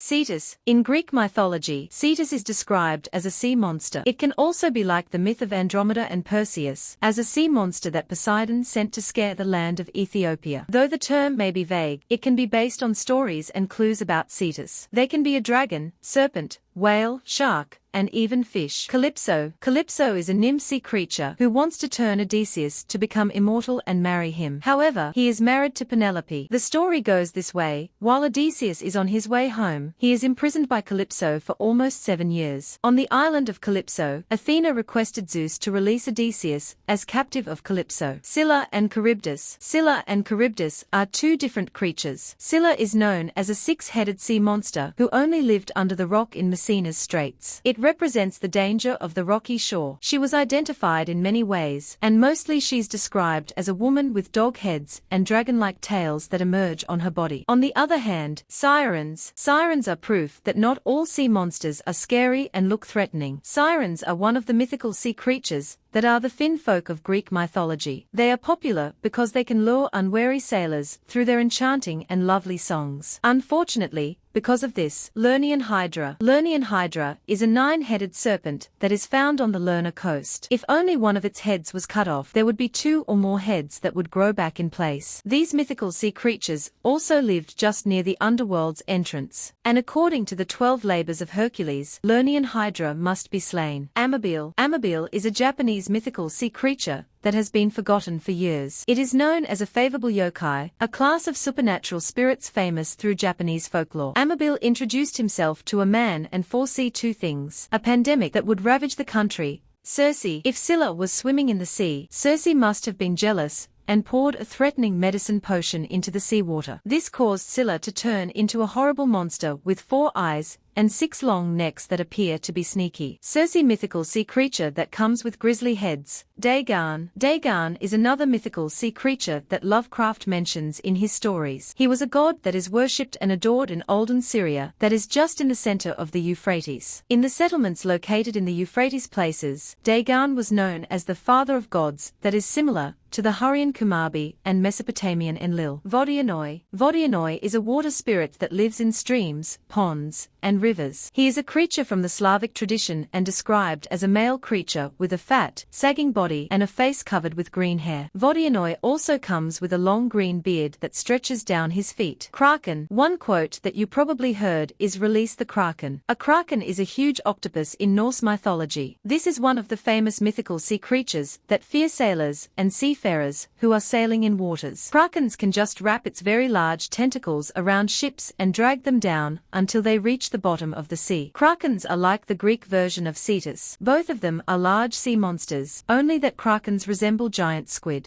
Cetus. In Greek mythology, Cetus is described as a sea monster. It can also be like the myth of Andromeda and Perseus, as a sea monster that Poseidon sent to scare the land of Ethiopia. Though the term may be vague, it can be based on stories and clues about Cetus. They can be a dragon, serpent, whale, shark, and even fish. Calypso. Calypso is a nymph sea creature who wants to turn Odysseus to become immortal and marry him. However, he is married to Penelope. The story goes this way: while Odysseus is on his way home, he is imprisoned by Calypso for almost 7 years. On the island of Calypso, Athena requested Zeus to release Odysseus as captive of Calypso. Scylla and Charybdis. Scylla and Charybdis are two different creatures. Scylla is known as a 6-headed sea monster who only lived under the rock in Messina's Straits. It represents the danger of the rocky shore. She was identified in many ways, and mostly she's described as a woman with dog heads and dragon-like tails that emerge on her body. On the other hand, sirens. Sirens are proof that not all sea monsters are scary and look threatening. Sirens are one of the mythical sea creatures that are the Finn folk of Greek mythology. They are popular because they can lure unwary sailors through their enchanting and lovely songs. Unfortunately, because of this, Lernaean Hydra. Lernaean Hydra is a 9-headed serpent that is found on the Lerna coast. If only one of its heads was cut off, there would be 2 or more heads that would grow back in place. These mythical sea creatures also lived just near the underworld's entrance, and according to the 12 labors of Hercules, Lernaean Hydra must be slain. Amabile. Amabile is a Japanese mythical sea creature that has been forgotten for years. It is known as a favorable yokai, a class of supernatural spirits famous through Japanese folklore. Amabile introduced himself to a man and foresee 2 things: a pandemic that would ravage the country. Circe. If Scylla was swimming in the sea, Circe must have been jealous and poured a threatening medicine potion into the seawater. This caused Scylla to turn into a horrible monster with 4 eyes and 6 long necks that appear to be sneaky. Circe. Mythical sea creature that comes with grisly heads. Dagon. Dagon is another mythical sea creature that Lovecraft mentions in his stories. He was a god that is worshipped and adored in olden Syria that is just in the center of the Euphrates. In the settlements located in the Euphrates places, Dagon was known as the father of gods that is similar to the Hurrian Kumarbi and Mesopotamian Enlil. Vodyanoi. Vodyanoi is a water spirit that lives in streams, ponds, and rivers. He is a creature from the Slavic tradition and described as a male creature with a fat, sagging body and a face covered with green hair. Vodyanoi also comes with a long green beard that stretches down his feet. Kraken. One quote that you probably heard is "Release the Kraken." A kraken is a huge octopus in Norse mythology. This is one of the famous mythical sea creatures that fear sailors and seafarers who are sailing in waters. Krakens can just wrap its very large tentacles around ships and drag them down until they reach the bottom of the sea. Krakens are like the Greek version of Cetus. Both of them are large sea monsters, only that krakens resemble giant squid.